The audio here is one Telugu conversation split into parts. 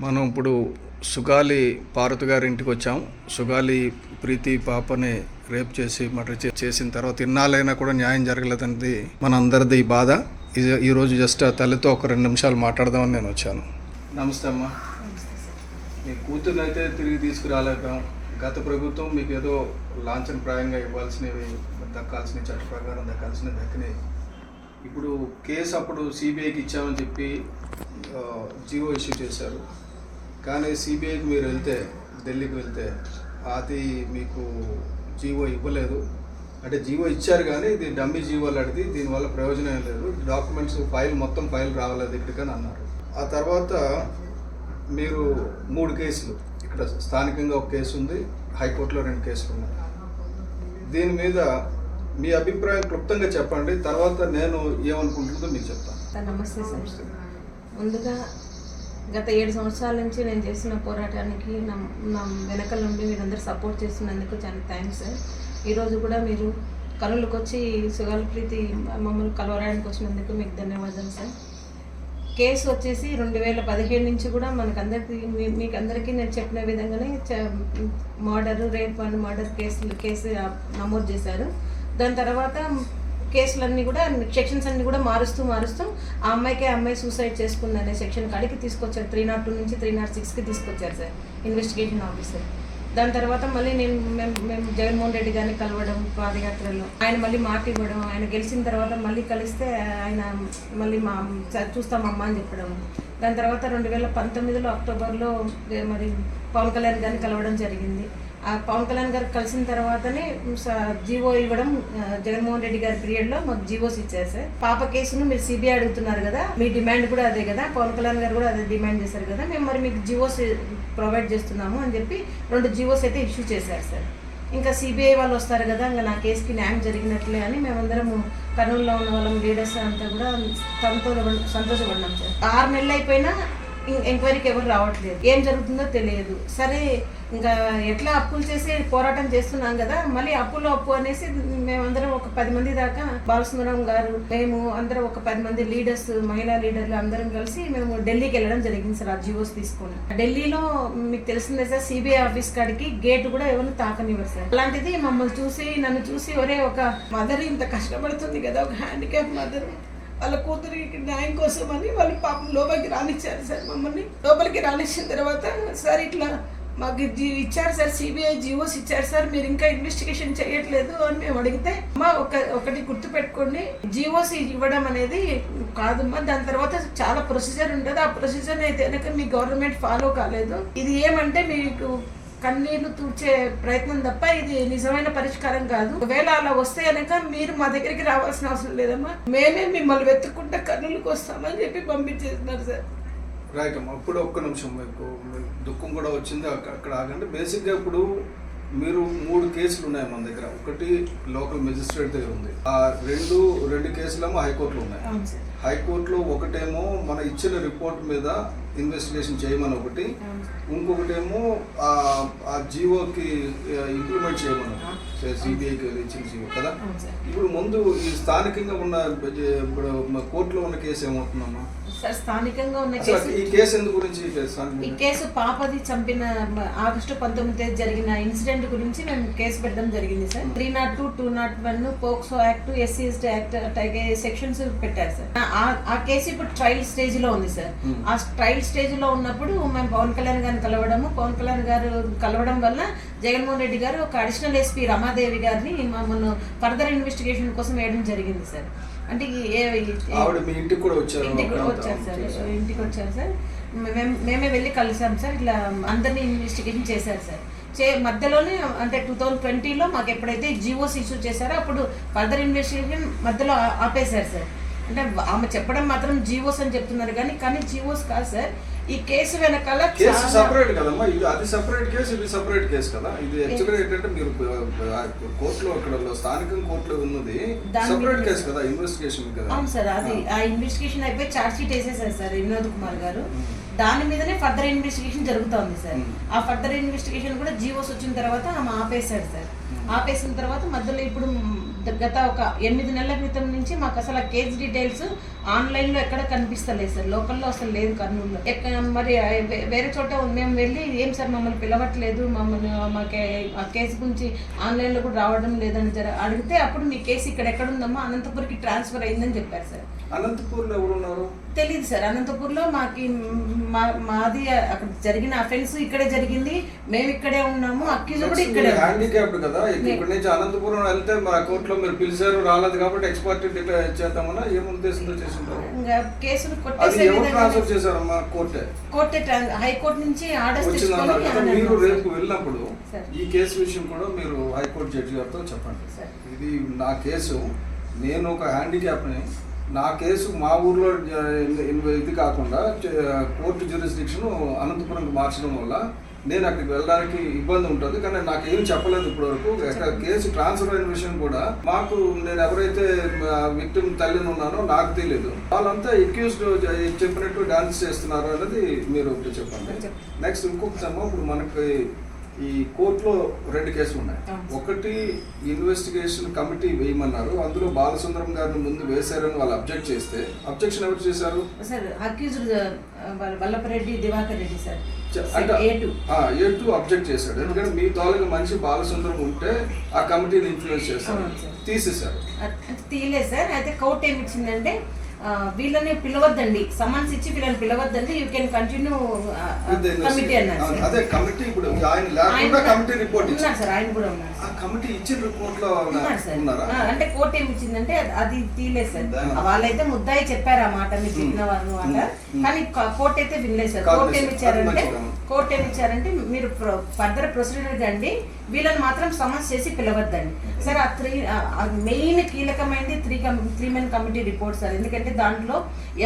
మనం ఇప్పుడు సుగాలి పార్వతి గారి ఇంటికి వచ్చాం. సుగాలి ప్రీతి పాపని రేప్ చేసి మర్డర్ చేసిన తర్వాత ఇన్నాళ్ళైనా కూడా న్యాయం జరగలేదన్నది మన అందరిది బాధ. ఈరోజు జస్ట్ ఆ తల్లితో ఒక 2 నిమిషాలు మాట్లాడదామని నేను వచ్చాను. నమస్తే అమ్మా. మీ కూతుర్ని అయితే తిరిగి తీసుకురాలేకపోయాం. గత ప్రభుత్వం మీకు ఏదో లాంఛనప్రాయంగా ఇవ్వాల్సినవి దక్కాల్సినవి, చట్ట ప్రకారం దక్కాల్సినవి దక్కినాయి. ఇప్పుడు కేసు అప్పుడు సిబిఐకి ఇచ్చామని చెప్పి జీవో ఇష్యూ చేశారు. కానీ సిబిఐకి మీరు వెళ్తే, ఢిల్లీకి వెళ్తే అది మీకు జీవో ఇవ్వలేదు. అంటే జీవో ఇచ్చారు కానీ ఇది డమ్మీ జీవో లాంటిది, దీనివల్ల ప్రయోజనం లేదు, డాక్యుమెంట్స్ మొత్తం ఫైల్ రావలేదు ఇక్కడికని అన్నారు. ఆ తర్వాత మీరు 3 కేసులు, ఇక్కడ స్థానికంగా ఒక కేసు ఉంది, హైకోర్టులో 2 కేసులు ఉన్నాయి. దీని మీద మీ అభిప్రాయం క్లుప్తంగా చెప్పండి, తర్వాత నేను ఏమనుకుంటుందో మీకు చెప్తాను. నమస్తే సార్. ముందుగా గత 7 సంవత్సరాల నుంచి నేను చేసిన పోరాటానికి నా వెనకాల నుండి మీరందరూ సపోర్ట్ చేస్తున్నందుకు చాలా థ్యాంక్స్ సార్. ఈరోజు కూడా మీరు కర్నూలుకి వచ్చి సుగాలి ప్రీతి మమ్మల్ని కలవడానికి వచ్చినందుకు మీకు ధన్యవాదాలు సార్. కేసు వచ్చేసి 2017 నుంచి కూడా మీకు అందరికీ నేను చెప్పిన విధంగానే murder, rape and murder case నమోదు చేశారు. దాని తర్వాత కేసులన్నీ కూడా, సెక్షన్స్ అన్నీ కూడా మారుస్తూ ఆ అమ్మాయి సూసైడ్ చేసుకుందనే సెక్షన్ కాడికి తీసుకొచ్చారు. 302 నుంచి 306కి తీసుకొచ్చారు సార్ ఇన్వెస్టిగేషన్ ఆఫీసర్. దాని తర్వాత మళ్ళీ మేము జగన్మోహన్ రెడ్డి గారిని కలవడం పాదయాత్రలో, ఆయన మళ్ళీ మాట ఇవ్వడం, ఆయన గెలిచిన తర్వాత మళ్ళీ కలిస్తే ఆయన మళ్ళీ చూస్తామమ్మా అని చెప్పడం. దాని తర్వాత 2019 అక్టోబర్లో మరి పవన్ కళ్యాణ్ గారిని కలవడం జరిగింది. ఆ పవన్ కళ్యాణ్ గారు కలిసిన తర్వాతనే జీవో ఇవ్వడం, జగన్మోహన్ రెడ్డి గారి పీరియడ్లో మాకు జీవోస్ ఇచ్చారు సార్. పాప కేసును మీరు సిబిఐ అడుగుతున్నారు కదా, మీ డిమాండ్ కూడా అదే కదా, పవన్ కళ్యాణ్ గారు కూడా అదే డిమాండ్ చేశారు కదా, మేము మరి మీకు జీవోస్ ప్రొవైడ్ చేస్తున్నాము అని చెప్పి 2 జీవోస్ అయితే ఇష్యూ చేశారు సార్. ఇంకా సిబిఐ వాళ్ళు వస్తారు కదా, ఇంకా నా కేసుకి న్యాయం జరిగినట్లే అని మేమందరం కర్నూలులో ఉన్న వాళ్ళం లీడర్స్ అంతా కూడా సంతోషపడినాం సార్. 6 నెలలు అయిపోయినా ఎంక్వైరీకి ఎవరు రావట్లేదు, ఏం జరుగుతుందో తెలియదు. సరే ఇంకా ఎట్లా అప్పులు చేసి పోరాటం చేస్తున్నాం కదా, మళ్ళీ అప్పు అనేసి మేమందరం ఒక 10 మంది దాకా, బాలసుందరం గారు, మేము అందరం ఒక 10 మంది లీడర్స్, మహిళా లీడర్లు అందరం కలిసి మేము ఢిల్లీకి వెళ్ళడం జరిగింది సార్. ఆ జీవోస్ తీసుకొని ఢిల్లీలో మీకు తెలిసిందే సార్, సిబిఐ ఆఫీస్ కాడికి గేట్ కూడా ఎవరు తాకనివ్వరు సార్. అలాంటిది నన్ను చూసి ఒరే ఒక మదర్ ఇంత కష్టపడుతుంది కదా, ఒక హ్యాండిక్యాప్ మదర్, వాళ్ళ కూతురికి న్యాయం కోసం అని వాళ్ళు పాపం లోపలికి రానిచ్చారు సార్. మమ్మల్ని లోపలికి రానిచ్చిన తర్వాత సార్ ఇట్లా మాకు ఇచ్చారు సార్, సిబిఐ జీవోస్ ఇచ్చారు సార్, మీరు ఇంకా ఇన్వెస్టిగేషన్ చేయట్లేదు అని మేము అడిగితే, అమ్మా ఒకటి గుర్తుపెట్టుకోండి, జీవోస్ ఇవ్వడం అనేది కాదమ్మా, దాని తర్వాత చాలా ప్రొసీజర్ ఉంటుంది, ఆ ప్రొసీజర్ అయితే కనుక మీ గవర్నమెంట్ ఫాలో కాలేదు, ఇది ఏమంటే మీకు కన్నీళ్లు తూర్చే ప్రయత్నం తప్ప ఇది నిజమైన పరిష్కారం కాదు. ఒకవేళ అలా వస్తే కనుక మీరు మా దగ్గరికి రావాల్సిన అవసరం లేదమ్మా, మేమే మిమ్మల్ని వెతుక్కుంటే కర్నూలుకి వస్తామని చెప్పి పంపించేస్తున్నారు సార్. రైట్ అమ్మా. ఇప్పుడు ఒక్క నిమిషం, మీకు దుఃఖం కూడా వచ్చింది, అక్కడ ఆగండి. బేసిక్గా ఇప్పుడు మీరు 3 కేసులు ఉన్నాయి మన దగ్గర. ఒకటి లోకల్ మెజిస్ట్రేట్ దగ్గర ఉంది, ఆ రెండు కేసులేమో హైకోర్టులో ఉన్నాయి. హైకోర్టులో ఒకటేమో మన ఇచ్చిన రిపోర్ట్ మీద ఇన్వెస్టిగేషన్ చేయమని ఒకటి, ఇంకొకటేమో ఆ జీవోకి ఇంప్లిమెంట్ చేయమని, సిబిఐకి ఇచ్చిన జీవో కదా. ఇప్పుడు ముందు ఈ స్థానికంగా ఉన్న ఇప్పుడు కోర్టులో ఉన్న కేసు ఏమవుతుందమ్మా సార్? స్థానికంగా ఉన్న ఈ కేసు ఎందుకు గురించి? ఈ కేసు పాపది చంపిన ఆగస్టు 19 జరిగిన ఇన్సిడెంట్ గురించి మేము కేసు పెట్టడం జరిగింది sir. 302, 201 POCSO act, SC ST act sections పెట్టారు సార్. ఆ కేసు ఇప్పుడు ట్రయల్ స్టేజ్ లో ఉంది సార్. ఆ ట్రయల్ స్టేజ్ లో ఉన్నప్పుడు మేము పవన్ కళ్యాణ్ గారిని పవన్ కళ్యాణ్ గారు కలవడం వల్ల జగన్మోహన్ రెడ్డి గారు ఒక అడిషనల్ ఎస్పీ రమాదేవి గారిని మమ్మల్ని ఫర్దర్ ఇన్వెస్టిగేషన్ కోసం వేయడం జరిగింది సార్. అంటే ఇంటికి వచ్చారు సార్, మేమే వెళ్ళి కలిసాం సార్. ఇట్లా అందరినీ ఇన్వెస్టిగేషన్ చేశారు సార్. మధ్యలోనే అంటే 2020లో మాకు ఎప్పుడైతే జీవోస్ ఇష్యూ చేశారో అప్పుడు ఫర్దర్ ఇన్వెస్టిగేషన్ మధ్యలో ఆపేశారు సార్. అంటే ఆమె చెప్పడం మాత్రం జీవోస్ అని చెప్తున్నారు కానీ జీవోస్ కాదు సార్. ఈ కేసు వెనకాల సెపరేట్ కదమ్మా, అది సెపరేట్ కేసు, ఇది సెపరేట్ కేసు కదా. ఇది యాక్చువల్గా ఏంటంటే మీరు కోర్టులో ఇక్కడ స్థానిక కోర్టులో ఉన్నది సెపరేట్ కేసు కదా, ఇన్వెస్టిగేషన్ కదా. అవును సార్, అది ఆ ఇన్వెస్టిగేషన్ అయిపోయి ఛార్జ్ షీట్ వేసేసారు సార్ వినోద్ కుమార్ గారు. దాని మీదనే ఫర్దర్ ఇన్వెస్టిగేషన్ జరుగుతుంది సార్. ఆ ఫర్దర్ ఇన్వెస్టిగేషన్ కూడా జీవోస్ వచ్చిన తర్వాత ఆమె ఆపేశాడు సార్. ఆపేసిన తర్వాత మధ్యలో ఇప్పుడు గత ఒక 8 నెలల క్రితం నుంచి మాకు అసలు ఆ కేసు డీటెయిల్స్ ఆన్లైన్లో ఎక్కడ కనిపిస్తలేదు సార్, లోకల్లో అసలు లేదు కర్నూలులో. మరి వేరే చోట మేము వెళ్ళి ఏం సార్ మమ్మల్ని పిలవట్లేదు, మమ్మల్ని మాకు ఆ కేసు గురించి ఆన్లైన్లో కూడా రావడం లేదని అడిగితే అప్పుడు మీ కేసు ఇక్కడ ఎక్కడుందమ్మా అనంతపూర్కి ట్రాన్స్ఫర్ అయిందని చెప్పారు సార్. అనంతపూర్లో ఎవరున్నారు తెలియదు సార్. అనంతపూర్లో మాది అక్కడ జరిగిన అఫెన్స్ ఇక్కడే జరిగింది, మేము ఇక్కడే ఉన్నాము, అక్యూజ్ కూడా ఇక్కడే. హ్యాండిక్యాప్డ్ కదా, ఇక్కడ నుంచి అనంతపురం వెళ్తే మా కోర్టులో మీరు పిలిచారు రాలేదు కాబట్టి ఎక్స్పర్ట్ డిక్లేర్ చేద్దామన్నా ఏం ఉద్దేశంతో చేసింటారు? కేసులు ట్రాన్స్ఫర్ చేశారమ్మా కోర్టే హైకోర్టు నుంచి ఆర్డర్స్ వచ్చిందన్నారు. మీరు రేపు వెళ్ళినప్పుడు ఈ కేసు విషయం కూడా మీరు హైకోర్టు జడ్జి గారితో చెప్పండి. ఇది నా కేసు, నేను ఒక హ్యాండిక్యాప్ని, నా కేసు మా ఊర్లో ఇది కాకుండా కోర్టు జ్యూరిస్డిక్షన్ అనంతపురంకి మార్చడం వల్ల నేను అక్కడికి వెళ్ళడానికి ఇబ్బంది ఉంటుంది, కానీ నాకు ఏం చెప్పలేదు ఇప్పటివరకు. కేసు ట్రాన్స్ఫర్ అయిన విషయం కూడా మాకు, నేను ఎవరైతే విక్టిమ్ తల్లిని ఉన్నానో నాకు తెలియదు, వాళ్ళంతా అక్యూజ్డ్ చెప్పినట్టు డాన్స్ చేస్తున్నారు అనేది మీరు చెప్పండి. నెక్స్ట్ ఇంకొకటమ్మా, ఇప్పుడు మనకి ఈ కోర్టులో 2 కేసులు ఉన్నాయి. ఒకటి ఇన్వెస్టిగేషన్ కమిటీ వేయమన్నారు, అందులో బాలసుందరం గారిని ముందు వేశారని వాళ్ళు అబ్జెక్ట్ చేస్తే, అబ్జెక్షన్ ఎవరు చేశారు sir? Accused Vallabhareddy Diwakar Reddy sir. A2 object చేశాడు, ఎందుకంటే మీ తాలూకా మనిషి బాలసుందరం ఉంటే ఆ కమిటీని ఇన్ఫ్లుయెన్స్ చేస్తారు, తీసేశారు. తీయలేదు సార్. అయితే కోర్టు ఏమి ఇచ్చిందంటే వీళ్ళని పిలవద్దండి, సమన్స్ ఇచ్చి వీళ్ళని పిలవద్దండి, యూ కెన్ కంటిన్యూ కమిటీ అన్నారు. అదే కమిటీ ఇప్పుడు ఆయన లేకుండా కమిటీ రిపోర్ట్ ఉన్నారు సార్, ఆయన కూడా ఉన్నారు. ఆ కమిటీ ఇచ్చిన రిపోర్ట్ లో ఉన్నారు సార్. అంటే కోర్టు ఏమి ఇచ్చిందంటే అది తీయలేదు సార్. వాళ్ళైతే ముద్దాయి చెప్పారు ఆ మాట, మీరు చెప్పిన వాళ్ళు మాట, కానీ కోర్టు అయితే వినలేదు సార్. కోర్టు ఏమి ఇచ్చారంటే మీరు ఫర్దర్ ప్రొసీడర్ అండి, వీళ్ళని మాత్రం సమన్స్ చేసి పిలవద్దండి సార్. ఆ మెయిన్ కీలకమైనది 3 మెన్ కమిటీ రిపోర్ట్ సార్. ఎందుకంటే దాంట్లో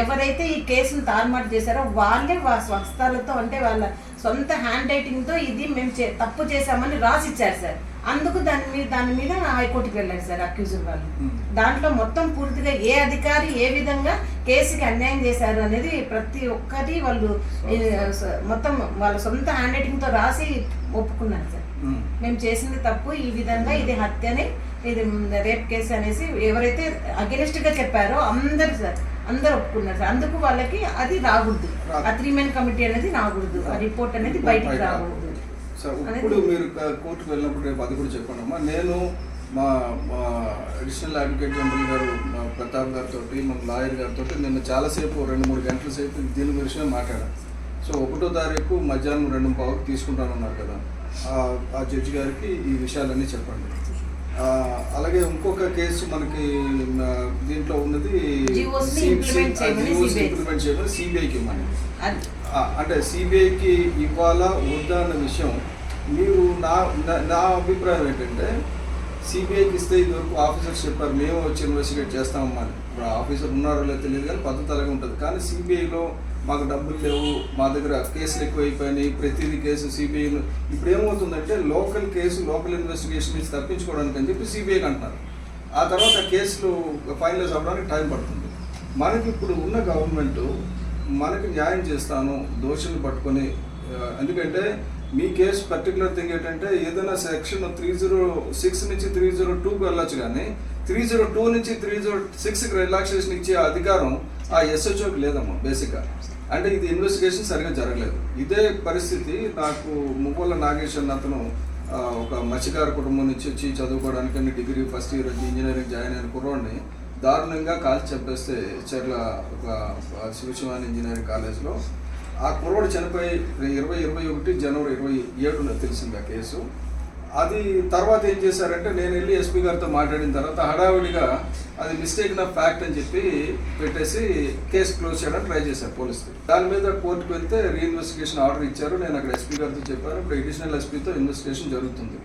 ఎవరైతే ఈ కేసును తారుమారు చేశారో వాళ్ళే స్వస్థలతో, అంటే వాళ్ళ సొంత హ్యాండ్ రైటింగ్ తో ఇది మేము తప్పు చేశామని రాసిచ్చారు సార్. అందుకు దాని మీద హైకోర్టుకి వెళ్ళారు సార్ అక్యూజర్ వాళ్ళు. దాంట్లో మొత్తం పూర్తిగా ఏ అధికారి ఏ విధంగా కేసుకి అన్యాయం చేశారు అనేది ప్రతి ఒక్కటి వాళ్ళు మొత్తం వాళ్ళ సొంత హ్యాండ్ రైటింగ్ తో రాసి ఒప్పుకున్నారు సార్. మేము చేసింది తప్పు, ఈ విధంగా ఇది హత్యని, ఇది రేప్ కేసు అనేసి ఎవరైతే అగెనిస్ట్ గా చెప్పారో అందరు ఒప్పుకున్నారు సార్. అందుకు వాళ్ళకి అది రాకూడదు, ఆ 3 మెన్ కమిటీ అనేది రాకూడదు, ఆ రిపోర్ట్ అనేది బయటికి రాకూడదు. ఇప్పుడు మీరు కోర్టుకు వెళ్ళినప్పుడు రేపు అది కూడా చెప్పండమ్మా. నేను మా అడిషనల్ అడ్వకేట్ జనరల్ గారు ప్రతాప్ గారితో, మన లాయర్ గారితో నిన్న చాలాసేపు 2-3 గంటల సేపు దీని విషయమే మాట్లాడాను. సో 1వ తారీఖు మధ్యాహ్నం 2:15 తీసుకుంటానన్నారు కదా, ఆ జడ్జి గారికి ఈ విషయాలన్నీ చెప్పండి. అలాగే ఇంకొక కేసు మనకి దీంట్లో ఉన్నది ఇంప్లిమెంట్ చేయమని సిబిఐకి ఇవ్వమని, అంటే సిబిఐకి ఇవ్వాలా వద్దా అన్న విషయం మీరు నా అభిప్రాయం ఏంటంటే, సిబిఐకి ఇస్తే ఇదివరకు ఆఫీసర్స్ చెప్పారు మేము వచ్చి ఇన్వెస్టిగేట్ చేస్తామని. ఇప్పుడు ఆఫీసర్ ఉన్నారో లేదో తెలియదు కానీ పద్ధతి అలాగే ఉంటుంది. కానీ సిబిఐలో మాకు డబ్బులు లేవు, మా దగ్గర కేసులు ఎక్కువ అయిపోయినాయి, ప్రతిదీ కేసు సిబిఐలో. ఇప్పుడు ఏమవుతుందంటే లోకల్ కేసు లోకల్ ఇన్వెస్టిగేషన్ నుంచి తప్పించుకోవడానికి అని చెప్పి సిబిఐకి అంటున్నారు. ఆ తర్వాత కేసులు ఫైనలైజ్ అవ్వడానికి టైం పడుతుంది. మనకి ఇప్పుడు ఉన్న గవర్నమెంట్ మనకి న్యాయం చేస్తాను దోషులను పట్టుకొని, ఎందుకంటే మీ కేసు పర్టికులర్ థింగ్ ఏంటంటే ఏదైనా సెక్షన్ 306 నుంచి 302కి వెళ్ళొచ్చు, కానీ 302 నుంచి 306కి రిలాక్సేషన్ ఇచ్చే అధికారం ఆ ఎస్హెచ్ఓకి లేదమ్మా బేసిక్గా. అంటే ఇది ఇన్వెస్టిగేషన్ సరిగా జరగలేదు. ఇదే పరిస్థితి నాకు మువ్వల నాగేష్ అన్న అతను ఒక మత్స్యకార కుటుంబం నుంచి వచ్చి చదువుకోవడానికి డిగ్రీ ఫస్ట్ ఇయర్ వచ్చి ఇంజనీరింగ్ జాయిన్ అయిన కుర్రోడిని దారుణంగా కాల్చి చంపేస్తే చెర్ల ఒక శివశివాని ఇంజనీరింగ్ కాలేజ్లో ఆ కుర్రోడు చనిపోయి 2021 జనవరి 27న తెలిసింది ఆ కేసు. అది తర్వాత ఏం చేశారంటే నేను వెళ్ళి ఎస్పీ గారితో మాట్లాడిన తర్వాత హడావిడిగా అది మిస్టేక్ ఆఫ్ ఫ్యాక్ట్ అని చెప్పి పెట్టేసి కేసు క్లోజ్ చేయడానికి ట్రై చేశారు పోలీసులు. దాని మీద కోర్టుకు వెళ్తే రీఇన్వెస్టిగేషన్ ఆర్డర్ ఇచ్చారు. నేను అక్కడ ఎస్పీ గారితో చెప్పాను, ఇప్పుడు అడిషనల్ ఎస్పీతో ఇన్వెస్టిగేషన్ జరుగుతుంది.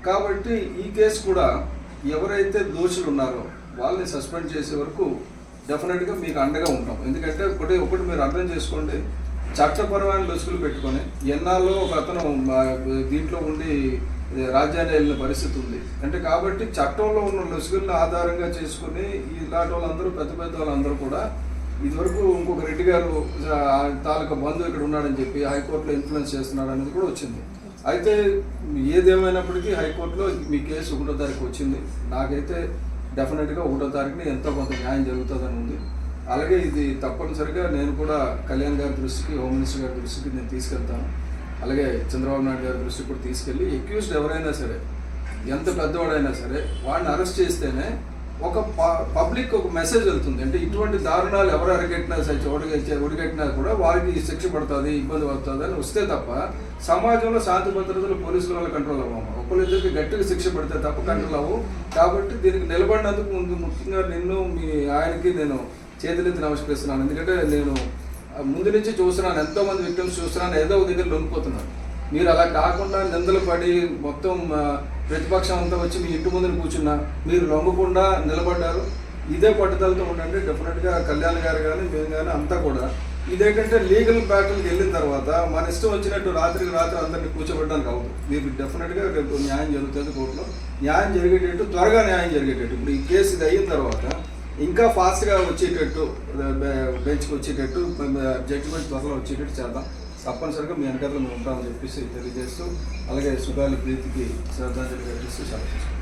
కాబట్టి ఈ కేసు కూడా ఎవరైతే దోషులు ఉన్నారో వాళ్ళని సస్పెండ్ చేసే వరకు డెఫినెట్గా మీకు అండగా ఉంటాం. ఎందుకంటే ఒకటి మీరు అర్థం చేసుకోండి, చట్టపరమైన లొసుగులు పెట్టుకొని ఎన్నాళ్ళలో ఒక అతను దీంట్లో ఉండి రాజ్యాన్ని వెళ్ళిన పరిస్థితి ఉంది అంటే, కాబట్టి చట్టంలో ఉన్న లొసుగులను ఆధారంగా చేసుకుని ఇలాంటి వాళ్ళందరూ పెద్ద వాళ్ళందరూ కూడా ఇదివరకు ఇంకొక రెడ్డి గారు తాలూకా బంధువు ఇక్కడ ఉన్నాడని చెప్పి హైకోర్టులో ఇన్ఫ్లుయెన్స్ చేస్తున్నాడు అనేది కూడా వచ్చింది. అయితే ఏదేమైనప్పటికీ హైకోర్టులో మీ కేసు 1వ తారీఖు వచ్చింది. నాకైతే డెఫినెట్గా 1వ తారీఖున ఎంతో కొంత న్యాయం జరుగుతుందని ఉంది. అలాగే ఇది తప్పనిసరిగా నేను కూడా కళ్యాణ్ గారి దృష్టికి, హోమ్ మినిస్టర్ గారి దృష్టికి నేను తీసుకెళ్తాను. అలాగే చంద్రబాబు నాయుడు గారి దృష్టికి కూడా తీసుకెళ్ళి ఎక్యూజ్డ్ ఎవరైనా సరే, ఎంత పెద్దవాడైనా సరే, వాడిని అరెస్ట్ చేస్తేనే ఒక పబ్లిక్ ఒక మెసేజ్ వెళ్తుంది. అంటే ఇటువంటి దారుణాలు ఎవరు అరిగెట్టినా సరే, ఒడిగట్టినా కూడా వారికి శిక్ష పడుతుంది, ఇబ్బంది పడుతుంది అని వస్తే తప్ప సమాజంలో శాంతి భద్రతలు పోలీసుల వల్ల కంట్రోల్ అవ్వము. ఒకరిద్దరికి గట్టిగా శిక్ష పడితే తప్ప కంట్రోల్ అవ్వవు. కాబట్టి దీనికి నిలబడినందుకు ముఖ్యంగా నిన్ను, మీ ఆయనకి నేను చేతులెత్తి నమస్కరిస్తున్నాను. ఎందుకంటే నేను ముందు నుంచి చూస్తున్నాను, ఎంతోమంది విక్టిమ్స్ చూస్తున్నాను, ఏదో ఒక దగ్గర లొంగిపోతున్నారు. మీరు అలా కాకుండా నిందలు పడి మొత్తం ప్రతిపక్షం అంతా వచ్చి మీ ఇంటి ముందు కూర్చున్నా మీరు లొంగకుండా నిలబడ్డారు. ఇదే పట్టుదలతో ఉండండి. డెఫినెట్గా కళ్యాణ్ గారు కానీ మేము కానీ అంతా కూడా ఇదేంటంటే లీగల్ బ్యాటిల్కి వెళ్ళిన తర్వాత మన ఇష్టం వచ్చినట్టు రాత్రికి రాత్రి అందరినీ కూర్చోబెట్టడానికి అవుతుంది. మీరు డెఫినెట్గా రేపు న్యాయం జరుగుతుంది కోర్టులో. న్యాయం జరిగేటట్టు, త్వరగా న్యాయం జరిగేటట్టు. ఇప్పుడు ఈ కేసు ఇది అయిన తర్వాత ఇంకా ఫాస్ట్గా వచ్చేటట్టు, బెంచ్కి వచ్చేటట్టు, జడ్జిమెంట్ త్వరలో వచ్చేటట్టు చేద్దాం. తప్పనిసరిగా మీ వెనకాల మేము ఉంటామని చెప్పేసి తెలియజేస్తూ, అలాగే సుగాలి ప్రీతికి శ్రద్ధాంజలి ఘటిస్తూ సెలవు.